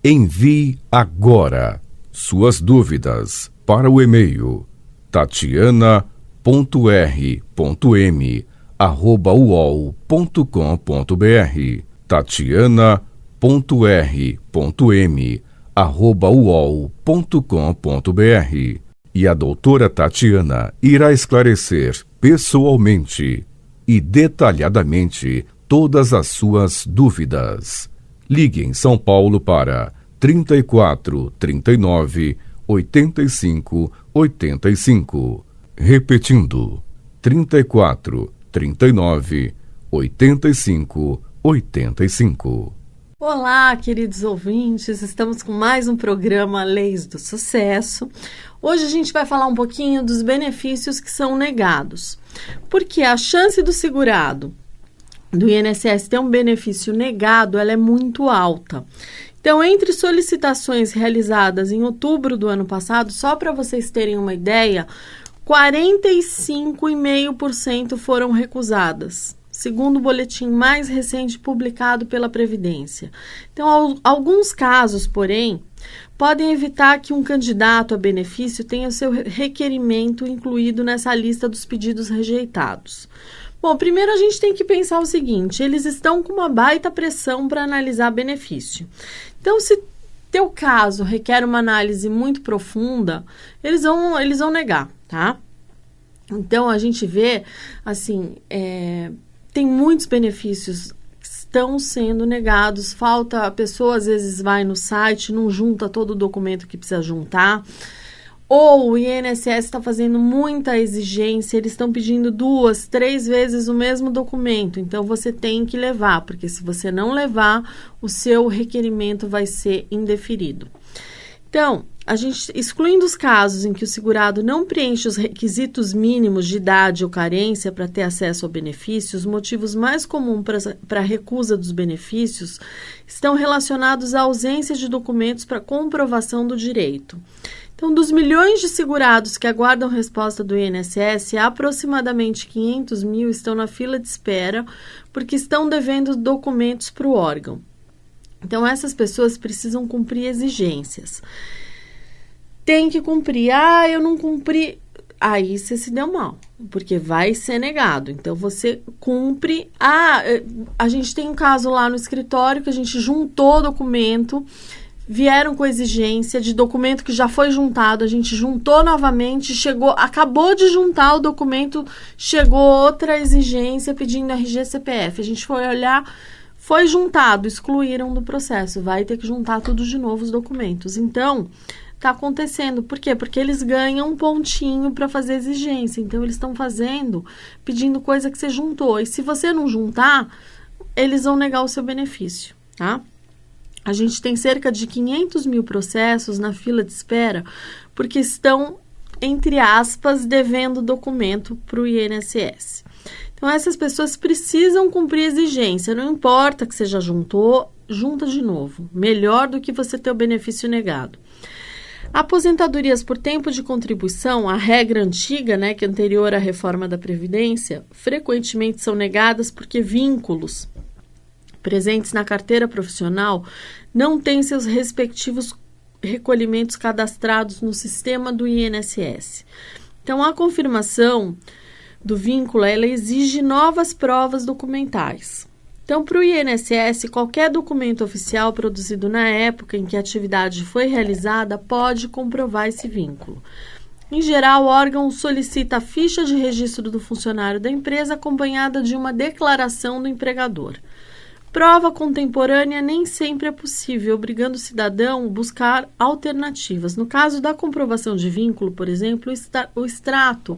Envie agora suas dúvidas para o e-mail tatiana.r.m@uol.com.br tatiana.r.m@uol.com.br e a doutora Tatiana irá esclarecer pessoalmente e detalhadamente todas as suas dúvidas. Ligue em São Paulo para 34 39 85 85. Repetindo, 34 39 85 85. Olá, queridos ouvintes, estamos com mais um programa Leis do Sucesso. Hoje a gente vai falar um pouquinho dos benefícios que são negados. Porque a chance do segurado do INSS ter um benefício negado, ela é muito alta. Então, entre solicitações realizadas em outubro do ano passado, só para vocês terem uma ideia, 45,5% foram recusadas, segundo o boletim mais recente publicado pela Previdência. Então, alguns casos, porém, podem evitar que um candidato a benefício tenha o seu requerimento incluído nessa lista dos pedidos rejeitados. Bom, primeiro a gente tem que pensar o seguinte, eles estão com uma baita pressão para analisar benefício. Então, se teu caso requer uma análise muito profunda, eles vão negar, tá? Então, a gente vê, assim, tem muitos benefícios que estão sendo negados, a pessoa às vezes vai no site, não junta todo o documento que precisa juntar, ou o INSS está fazendo muita exigência, eles estão pedindo 2, 3 vezes o mesmo documento, então você tem que levar, porque se você não levar, o seu requerimento vai ser indeferido. Então, excluindo os casos em que o segurado não preenche os requisitos mínimos de idade ou carência para ter acesso ao benefício, os motivos mais comuns para a recusa dos benefícios estão relacionados à ausência de documentos para comprovação do direito. Então, dos milhões de segurados que aguardam resposta do INSS, aproximadamente 500 mil estão na fila de espera porque estão devendo documentos para o órgão. Então, essas pessoas precisam cumprir exigências. Tem que cumprir. Eu não cumpri. Aí você se deu mal, porque vai ser negado. Então, você cumpre. A gente tem um caso lá no escritório que a gente juntou documento, vieram com exigência de documento que já foi juntado, a gente juntou novamente, acabou de juntar o documento, chegou outra exigência pedindo RG CPF. A gente foi olhar, foi juntado, excluíram do processo, vai ter que juntar tudo de novo os documentos. Então, está acontecendo. Por quê? Porque eles ganham um pontinho para fazer exigência. Então, eles estão pedindo coisa que você juntou. E se você não juntar, eles vão negar o seu benefício, tá? A gente tem cerca de 500 mil processos na fila de espera porque estão, entre aspas, devendo documento para o INSS. Então, essas pessoas precisam cumprir exigência. Não importa que você já juntou, junta de novo. Melhor do que você ter o benefício negado. Aposentadorias por tempo de contribuição, a regra antiga, que é anterior à reforma da Previdência, frequentemente são negadas porque vínculos presentes na carteira profissional não têm seus respectivos recolhimentos cadastrados no sistema do INSS. Então, a confirmação do vínculo, ela exige novas provas documentais. Então, para o INSS, qualquer documento oficial produzido na época em que a atividade foi realizada pode comprovar esse vínculo. Em geral, o órgão solicita a ficha de registro do funcionário da empresa acompanhada de uma declaração do empregador. Prova contemporânea nem sempre é possível, obrigando o cidadão a buscar alternativas. No caso da comprovação de vínculo, por exemplo, o extrato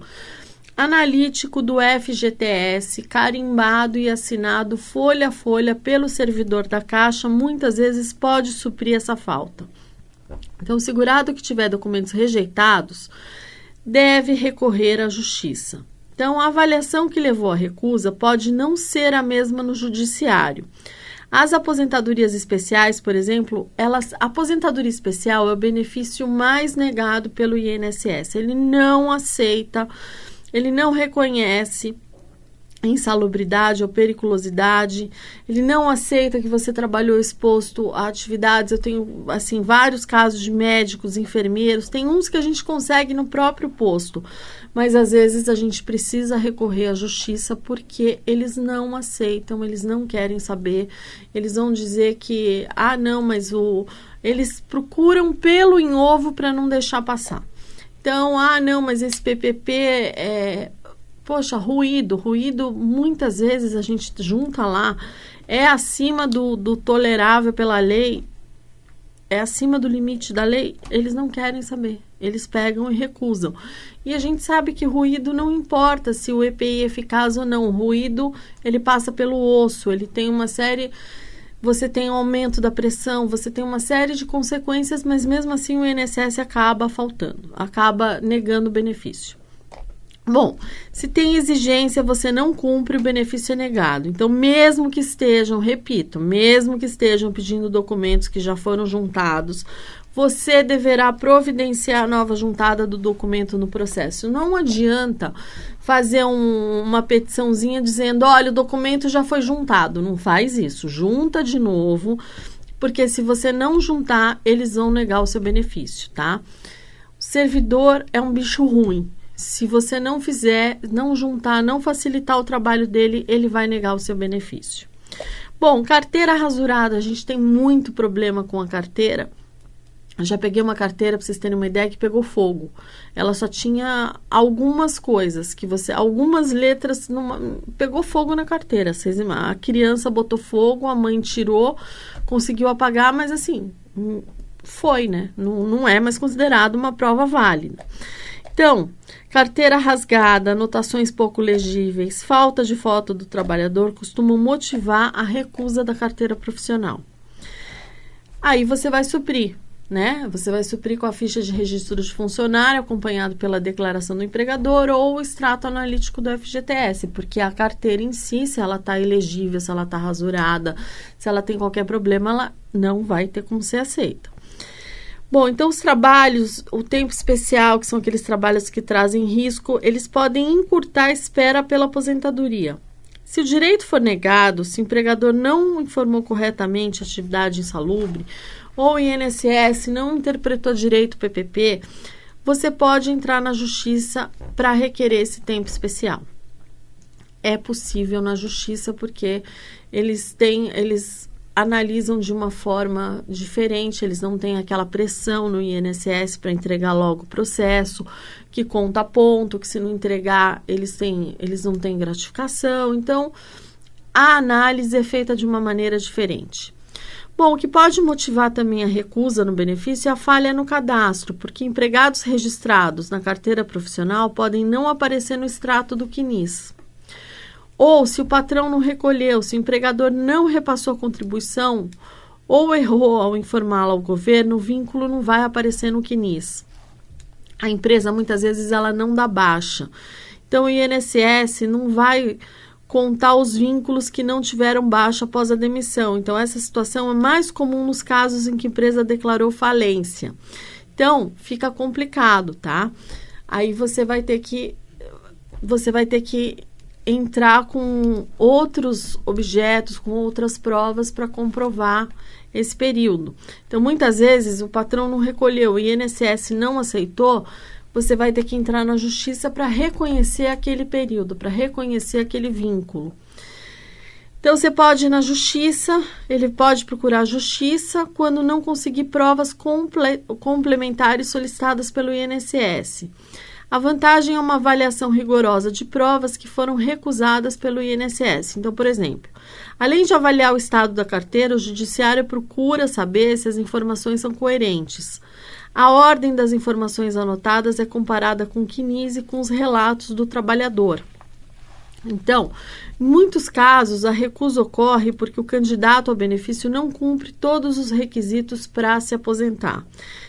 analítico do FGTS, carimbado e assinado folha a folha pelo servidor da Caixa, muitas vezes pode suprir essa falta. Então, o segurado que tiver documentos rejeitados deve recorrer à Justiça. Então, a avaliação que levou à recusa pode não ser a mesma no judiciário. As aposentadorias especiais, por exemplo, a aposentadoria especial é o benefício mais negado pelo INSS. Ele não aceita, ele não reconhece insalubridade ou periculosidade, ele não aceita que você trabalhou exposto a atividades. Eu tenho, assim, vários casos de médicos, enfermeiros, tem uns que a gente consegue no próprio posto, mas às vezes a gente precisa recorrer à justiça porque eles não aceitam, eles não querem saber, eles vão dizer que, não, mas eles procuram pelo em ovo para não deixar passar. Então, não, mas esse PPP poxa, ruído, muitas vezes a gente junta lá, é acima do tolerável pela lei, é acima do limite da lei, eles não querem saber, eles pegam e recusam. E a gente sabe que ruído não importa se o EPI é eficaz ou não, o ruído, ele passa pelo osso, ele tem uma série, você tem um aumento da pressão, você tem uma série de consequências, mas mesmo assim o INSS acaba faltando, acaba negando o benefício. Bom, se tem exigência, você não cumpre, o benefício é negado. Então, mesmo que estejam pedindo documentos que já foram juntados, você deverá providenciar a nova juntada do documento no processo. Não adianta fazer uma petiçãozinha dizendo, olha, o documento já foi juntado. Não faz isso, junta de novo, porque se você não juntar, eles vão negar o seu benefício, tá? O servidor é um bicho ruim. Se você não fizer, não juntar, não facilitar o trabalho dele, ele vai negar o seu benefício. Bom, carteira rasurada, a gente tem muito problema com a carteira. Eu já peguei uma carteira, para vocês terem uma ideia, que pegou fogo. Ela só tinha algumas coisas, algumas letras, pegou fogo na carteira. A criança botou fogo, a mãe tirou, conseguiu apagar, mas assim, foi, né? Não é mais considerado uma prova válida. Então, carteira rasgada, anotações pouco legíveis, falta de foto do trabalhador costumam motivar a recusa da carteira profissional. Aí você vai suprir, né? Você vai suprir com a ficha de registro de funcionário, acompanhado pela declaração do empregador ou o extrato analítico do FGTS, porque a carteira em si, se ela está ilegível, se ela está rasurada, se ela tem qualquer problema, ela não vai ter como ser aceita. Bom, então os trabalhos, o tempo especial, que são aqueles trabalhos que trazem risco, eles podem encurtar a espera pela aposentadoria. Se o direito for negado, se o empregador não informou corretamente a atividade insalubre, ou o INSS não interpretou direito o PPP, você pode entrar na justiça para requerer esse tempo especial. É possível na justiça porque eles analisam de uma forma diferente, eles não têm aquela pressão no INSS para entregar logo o processo, que conta ponto, que se não entregar, eles não têm gratificação. Então, a análise é feita de uma maneira diferente. Bom, o que pode motivar também a recusa no benefício é a falha no cadastro, porque empregados registrados na carteira profissional podem não aparecer no extrato do CNIS. Ou se o patrão não recolheu, se o empregador não repassou a contribuição ou errou ao informá-lo ao governo, o vínculo não vai aparecer no CNIS. A empresa, muitas vezes, ela não dá baixa. Então, o INSS não vai contar os vínculos que não tiveram baixa após a demissão. Então, essa situação é mais comum nos casos em que a empresa declarou falência. Então, fica complicado, tá? Aí você vai ter que entrar com outros objetos, com outras provas para comprovar esse período. Então, muitas vezes, o patrão não recolheu, o INSS não aceitou, você vai ter que entrar na justiça para reconhecer aquele período, para reconhecer aquele vínculo. Então, você pode ir na justiça, ele pode procurar a justiça quando não conseguir provas complementares solicitadas pelo INSS. A vantagem é uma avaliação rigorosa de provas que foram recusadas pelo INSS. Então, por exemplo, além de avaliar o estado da carteira, o judiciário procura saber se as informações são coerentes. A ordem das informações anotadas é comparada com o CNIS e com os relatos do trabalhador. Então, em muitos casos, a recusa ocorre porque o candidato ao benefício não cumpre todos os requisitos para se aposentar.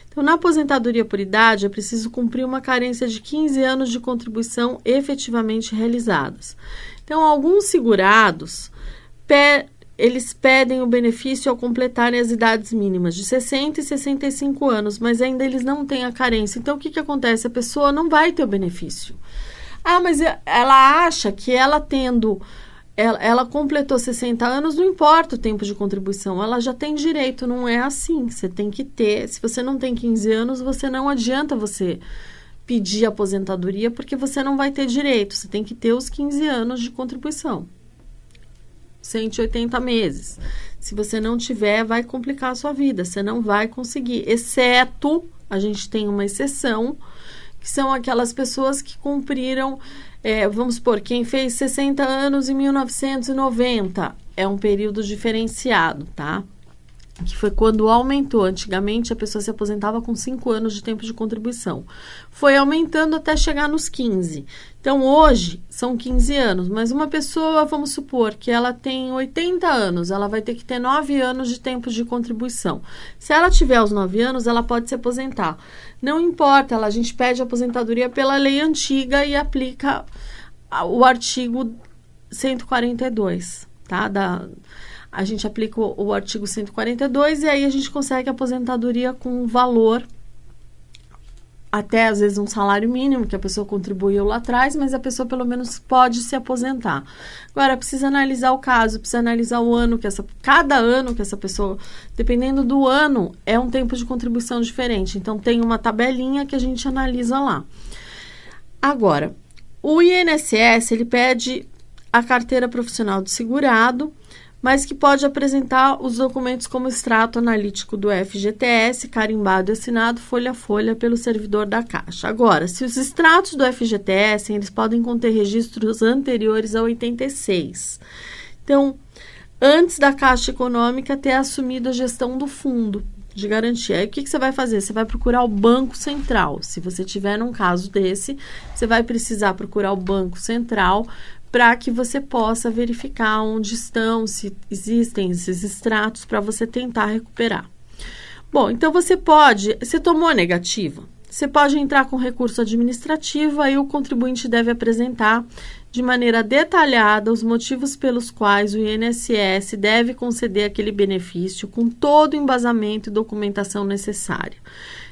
Então, na aposentadoria por idade, é preciso cumprir uma carência de 15 anos de contribuição efetivamente realizadas. Então, alguns segurados, eles pedem o benefício ao completarem as idades mínimas de 60 e 65 anos, mas ainda eles não têm a carência. Então, o que acontece? A pessoa não vai ter o benefício. Mas ela acha que ela tendo... Ela completou 60 anos, não importa o tempo de contribuição, ela já tem direito, não é assim. Você tem que ter, se você não tem 15 anos, não adianta você pedir aposentadoria, porque você não vai ter direito, você tem que ter os 15 anos de contribuição. 180 meses. Se você não tiver, vai complicar a sua vida, você não vai conseguir, exceto, a gente tem uma exceção, que são aquelas pessoas que cumpriram, vamos supor, quem fez 60 anos em 1990, é um período diferenciado, tá? Que foi quando aumentou. Antigamente, a pessoa se aposentava com 5 anos de tempo de contribuição. Foi aumentando até chegar nos 15. Então, hoje, são 15 anos. Mas uma pessoa, vamos supor, que ela tem 80 anos, ela vai ter que ter 9 anos de tempo de contribuição. Se ela tiver os 9 anos, ela pode se aposentar. Não importa, a gente pede aposentadoria pela lei antiga e aplica o artigo 142, tá? A gente aplica o artigo 142 e aí a gente consegue aposentadoria com valor, até às vezes um salário mínimo que a pessoa contribuiu lá atrás, mas a pessoa pelo menos pode se aposentar. Agora, precisa analisar o caso, precisa analisar o ano cada ano que essa pessoa, dependendo do ano, é um tempo de contribuição diferente. Então, tem uma tabelinha que a gente analisa lá. Agora, o INSS, ele pede a carteira profissional do segurado, mas que pode apresentar os documentos como extrato analítico do FGTS, carimbado e assinado folha a folha pelo servidor da Caixa. Agora, se os extratos do FGTS, eles podem conter registros anteriores a 86. Então, antes da Caixa Econômica ter assumido a gestão do fundo de garantia. Aí, o que você vai fazer? Você vai procurar o Banco Central. Se você tiver num caso desse, você vai precisar procurar o Banco Central para que você possa verificar onde estão, se existem esses extratos, para você tentar recuperar. Bom, então você tomou a negativa, você pode entrar com recurso administrativo, aí o contribuinte deve apresentar de maneira detalhada os motivos pelos quais o INSS deve conceder aquele benefício, com todo o embasamento e documentação necessária.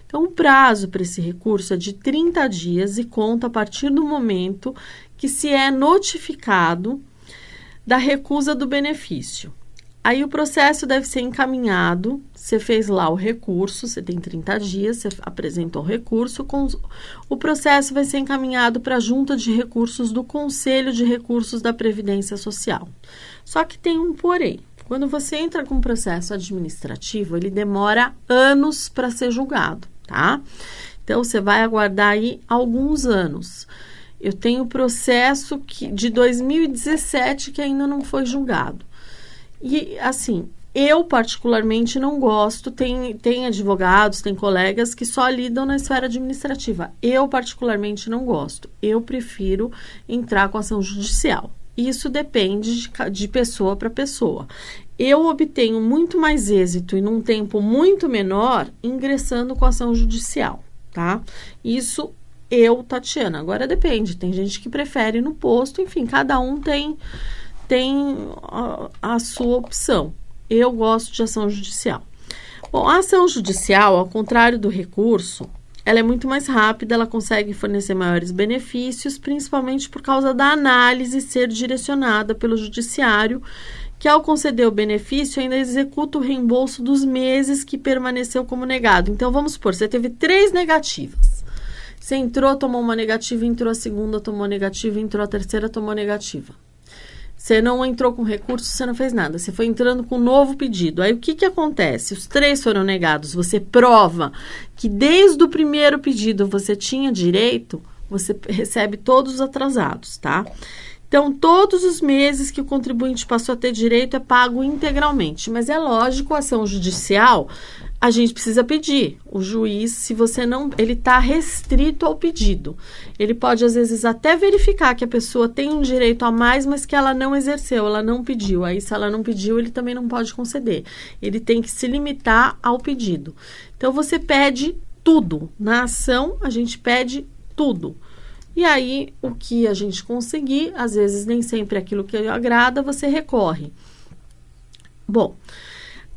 Então, o prazo para esse recurso é de 30 dias e conta a partir do momento que se é notificado da recusa do benefício. Aí o processo deve ser encaminhado, você fez lá o recurso, você tem 30 dias, você apresentou o recurso, o processo vai ser encaminhado para a Junta de Recursos do Conselho de Recursos da Previdência Social. Só que tem um porém. Quando você entra com um processo administrativo, ele demora anos para ser julgado, tá? Então, você vai aguardar aí alguns anos. Eu tenho processo de 2017 que ainda não foi julgado. E, assim, eu particularmente não gosto, tem advogados, tem colegas que só lidam na esfera administrativa. Eu particularmente não gosto. Eu prefiro entrar com ação judicial. Isso depende de pessoa para pessoa. Eu obtenho muito mais êxito e num tempo muito menor ingressando com ação judicial, tá? Isso Tatiana. Agora depende, tem gente que prefere no posto, enfim, cada um tem a sua opção. Eu gosto de ação judicial. Bom, a ação judicial, ao contrário do recurso, ela é muito mais rápida, ela consegue fornecer maiores benefícios, principalmente por causa da análise ser direcionada pelo judiciário, que ao conceder o benefício ainda executa o reembolso dos meses que permaneceu como negado. Então, vamos supor, você teve 3 negativas. Você entrou, tomou uma negativa, entrou a segunda, tomou negativa, entrou a terceira, tomou negativa. Você não entrou com recurso, você não fez nada. Você foi entrando com um novo pedido. Aí, o que acontece? Os 3 foram negados. Você prova que desde o primeiro pedido você tinha direito, você recebe todos os atrasados, tá? Então, todos os meses que o contribuinte passou a ter direito é pago integralmente. Mas é lógico, a ação judicial, a gente precisa pedir. O juiz, se você não... Ele está restrito ao pedido. Ele pode, às vezes, até verificar que a pessoa tem um direito a mais, mas que ela não exerceu, ela não pediu. Aí, se ela não pediu, ele também não pode conceder. Ele tem que se limitar ao pedido. Então, você pede tudo. Na ação, a gente pede tudo. E aí, o que a gente conseguir, às vezes nem sempre aquilo que agrada, você recorre. Bom,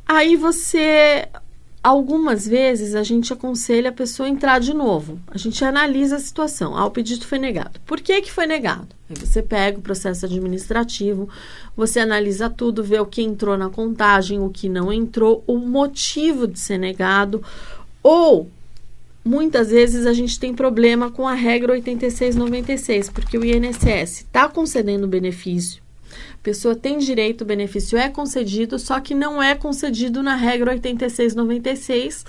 aí algumas vezes a gente aconselha a pessoa a entrar de novo. A gente analisa a situação. O pedido foi negado. Por que foi negado? Aí você pega o processo administrativo, você analisa tudo, vê o que entrou na contagem, o que não entrou, o motivo de ser negado. Ou, muitas vezes, a gente tem problema com a regra 8696, porque o INSS está concedendo benefício. A pessoa tem direito, o benefício é concedido, só que não é concedido na regra 8696.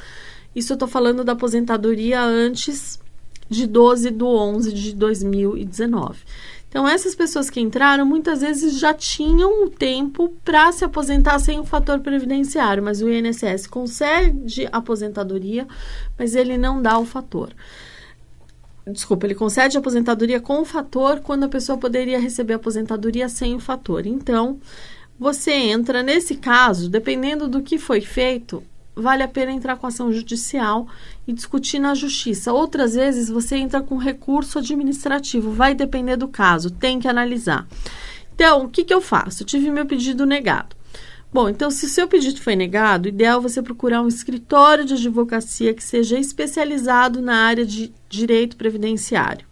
Isso eu estou falando da aposentadoria antes de 12/11/2019. Então, essas pessoas que entraram, muitas vezes já tinham o tempo para se aposentar sem o fator previdenciário, mas o INSS concede aposentadoria, mas ele não dá o fator. Desculpa, ele concede a aposentadoria com o fator quando a pessoa poderia receber a aposentadoria sem o fator. Então, você entra nesse caso, dependendo do que foi feito, vale a pena entrar com ação judicial e discutir na justiça. Outras vezes, você entra com recurso administrativo, vai depender do caso, tem que analisar. Então, o que eu faço? Eu tive meu pedido negado. Bom, então, se o seu pedido foi negado, o ideal é você procurar um escritório de advocacia que seja especializado na área de direito previdenciário.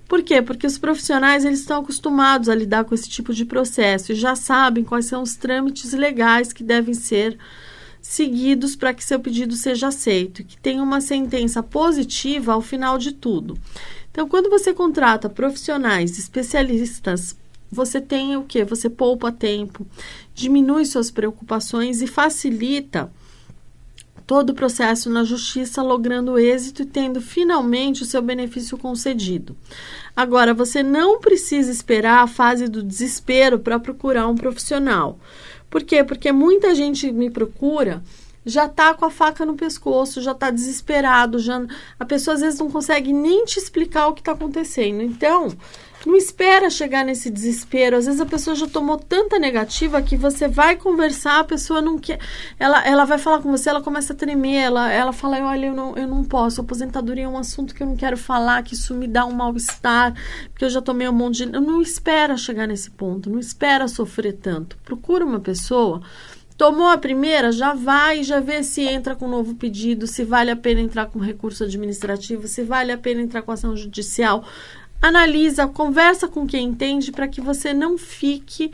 Por quê? Porque os profissionais eles estão acostumados a lidar com esse tipo de processo e já sabem quais são os trâmites legais que devem ser seguidos para que seu pedido seja aceito, que tenha uma sentença positiva ao final de tudo. Então, quando você contrata profissionais especialistas, você tem o quê? Você poupa tempo, diminui suas preocupações e facilita todo o processo na justiça, logrando êxito e tendo finalmente o seu benefício concedido. Agora, você não precisa esperar a fase do desespero para procurar um profissional. Por quê? Porque muita gente me procura, já está com a faca no pescoço, já está desesperado, a pessoa às vezes não consegue nem te explicar o que está acontecendo. Então, não espera chegar nesse desespero. Às vezes a pessoa já tomou tanta negativa que você vai conversar, a pessoa não quer. Ela vai falar com você, ela começa a tremer, ela fala, olha, eu não posso, aposentadoria é um assunto que eu não quero falar, que isso me dá um mal-estar, porque eu já tomei um monte de... Não espera chegar nesse ponto, não espera sofrer tanto. Procura uma pessoa, tomou a primeira, já vai, já vê se entra com um novo pedido, se vale a pena entrar com recurso administrativo, se vale a pena entrar com ação judicial. Analisa, conversa com quem entende para que você não fique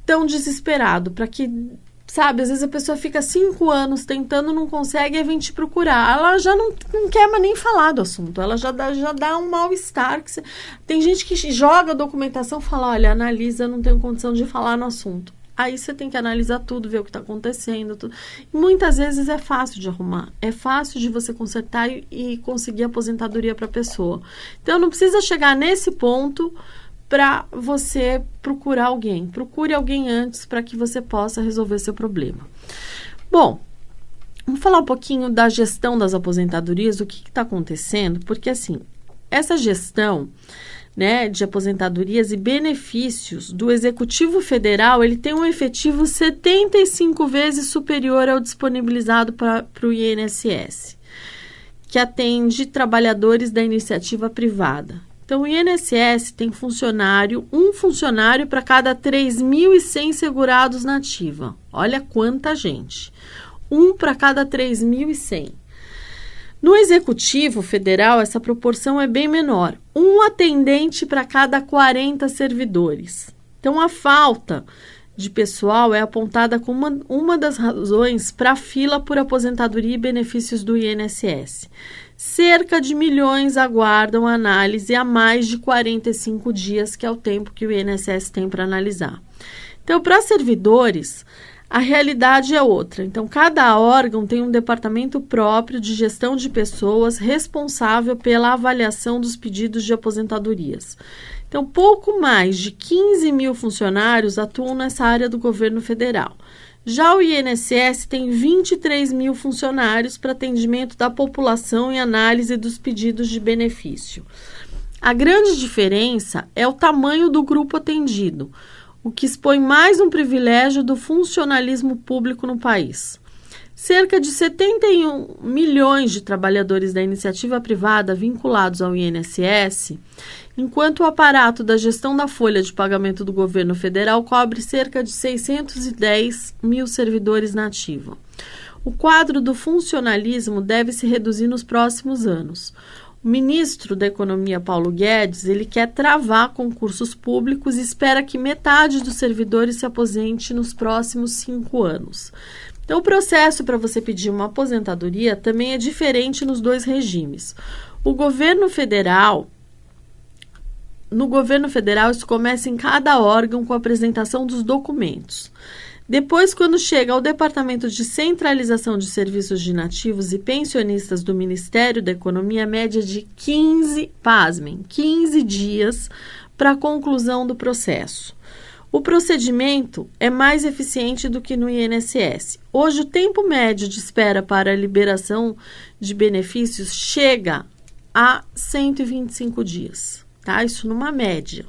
tão desesperado, para que, sabe, às vezes a pessoa fica 5 anos tentando, não consegue e vem te procurar. Ela já não quer mais nem falar do assunto, ela já dá um mal-estar. Tem gente que joga a documentação e fala, olha, analisa, não tenho condição de falar no assunto. Aí você tem que analisar tudo, ver o que está acontecendo. Tudo. E muitas vezes é fácil de arrumar. É fácil de você consertar e conseguir aposentadoria para a pessoa. Então, não precisa chegar nesse ponto para você procurar alguém. Procure alguém antes para que você possa resolver seu problema. Bom, vamos falar um pouquinho da gestão das aposentadorias, o que está acontecendo. Porque, assim, essa gestão... de aposentadorias e benefícios do Executivo Federal, ele tem um efetivo 75 vezes superior ao disponibilizado para o INSS, que atende trabalhadores da iniciativa privada. Então, o INSS tem um funcionário para cada 3.100 segurados na ativa. Olha quanta gente. Um para cada 3.100. No Executivo Federal, essa proporção é bem menor. Um atendente para cada 40 servidores. Então, a falta de pessoal é apontada como uma das razões para a fila por aposentadoria e benefícios do INSS. Cerca de 1 milhões aguardam análise há mais de 45 dias, que é o tempo que o INSS tem para analisar. Então, para servidores... a realidade é outra. Então, cada órgão tem um departamento próprio de gestão de pessoas responsável pela avaliação dos pedidos de aposentadorias. Então, pouco mais de 15 mil funcionários atuam nessa área do governo federal. Já o INSS tem 23 mil funcionários para atendimento da população e análise dos pedidos de benefício. A grande diferença é o tamanho do grupo atendido, o que expõe mais um privilégio do funcionalismo público no país. Cerca de 71 milhões de trabalhadores da iniciativa privada vinculados ao INSS, enquanto o aparato da gestão da folha de pagamento do governo federal cobre cerca de 610 mil servidores na ativa. O quadro do funcionalismo deve se reduzir nos próximos anos. O ministro da Economia, Paulo Guedes, ele quer travar concursos públicos e espera que metade dos servidores se aposente nos próximos 5 anos. Então, o processo para você pedir uma aposentadoria também é diferente nos dois regimes. No governo federal, isso começa em cada órgão com a apresentação dos documentos. Depois, quando chega ao Departamento de Centralização de Serviços de Nativos e Pensionistas do Ministério da Economia, a média de 15 dias para a conclusão do processo. O procedimento é mais eficiente do que no INSS. Hoje, o tempo médio de espera para a liberação de benefícios chega a 125 dias, tá? Isso numa média.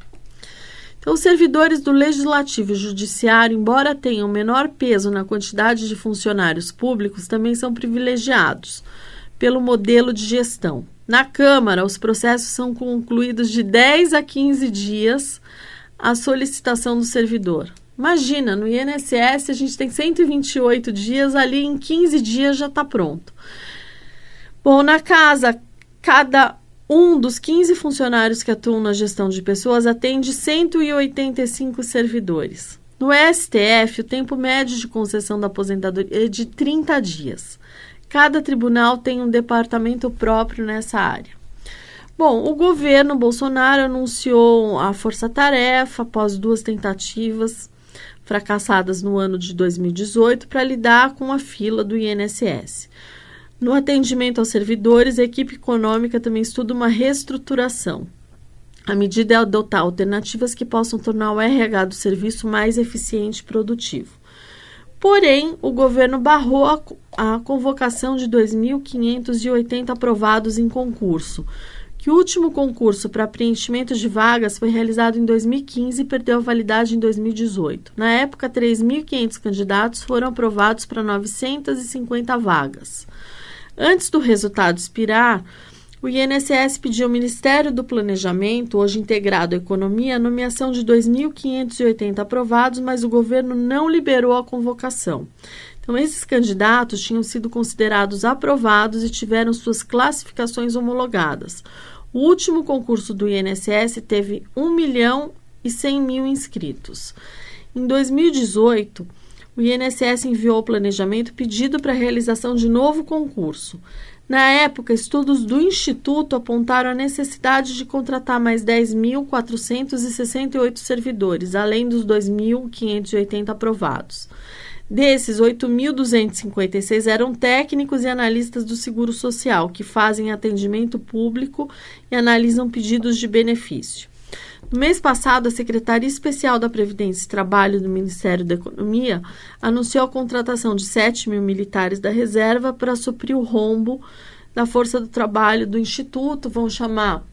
Então, os servidores do Legislativo e Judiciário, embora tenham menor peso na quantidade de funcionários públicos, também são privilegiados pelo modelo de gestão. Na Câmara, os processos são concluídos de 10 a 15 dias a solicitação do servidor. Imagina, no INSS a gente tem 128 dias, ali em 15 dias já está pronto. Bom, na Casa, cada um dos 15 funcionários que atuam na gestão de pessoas atende 185 servidores. No STF, o tempo médio de concessão da aposentadoria é de 30 dias. Cada tribunal tem um departamento próprio nessa área. Bom, o governo Bolsonaro anunciou a força-tarefa após 2 tentativas fracassadas no ano de 2018 para lidar com a fila do INSS. No atendimento aos servidores, a equipe econômica também estuda uma reestruturação. A medida é adotar alternativas que possam tornar o RH do serviço mais eficiente e produtivo. Porém, o governo barrou a convocação de 2.580 aprovados em concurso, que o último concurso para preenchimento de vagas foi realizado em 2015 e perdeu a validade em 2018. Na época, 3.500 candidatos foram aprovados para 950 vagas. Antes do resultado expirar, o INSS pediu ao Ministério do Planejamento, hoje integrado à Economia, a nomeação de 2.580 aprovados, mas o governo não liberou a convocação. Então, esses candidatos tinham sido considerados aprovados e tiveram suas classificações homologadas. O último concurso do INSS teve 1.100.000 inscritos. Em 2018, o INSS enviou ao planejamento pedido para a realização de novo concurso. Na época, estudos do Instituto apontaram a necessidade de contratar mais 10.468 servidores, além dos 2.580 aprovados. Desses, 8.256 eram técnicos e analistas do Seguro Social, que fazem atendimento público e analisam pedidos de benefício. No mês passado, a Secretaria Especial da Previdência e Trabalho do Ministério da Economia anunciou a contratação de 7.000 militares da reserva para suprir o rombo da força do trabalho do Instituto. Vão chamar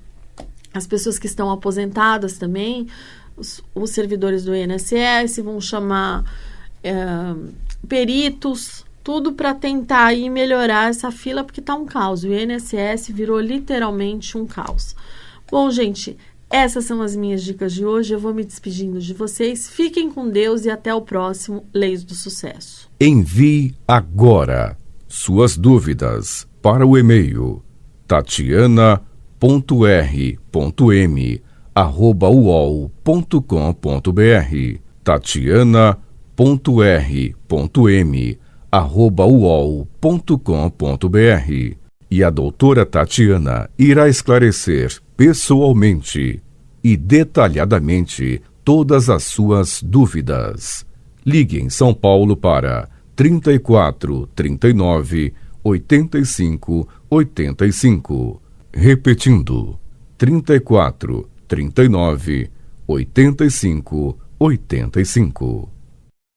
as pessoas que estão aposentadas também, os servidores do INSS, vão chamar peritos, tudo para tentar aí melhorar essa fila, porque está um caos. O INSS virou literalmente um caos. Bom, gente, essas são as minhas dicas de hoje. Eu vou me despedindo de vocês. Fiquem com Deus e até o próximo Leis do Sucesso. Envie agora suas dúvidas para o e-mail tatiana.r.m@uol.com.br tatiana.r.m@uol.com.br. E a doutora Tatiana irá esclarecer pessoalmente e detalhadamente todas as suas dúvidas. Ligue em São Paulo para 34 39 85 85. Repetindo, 34 39 85 85.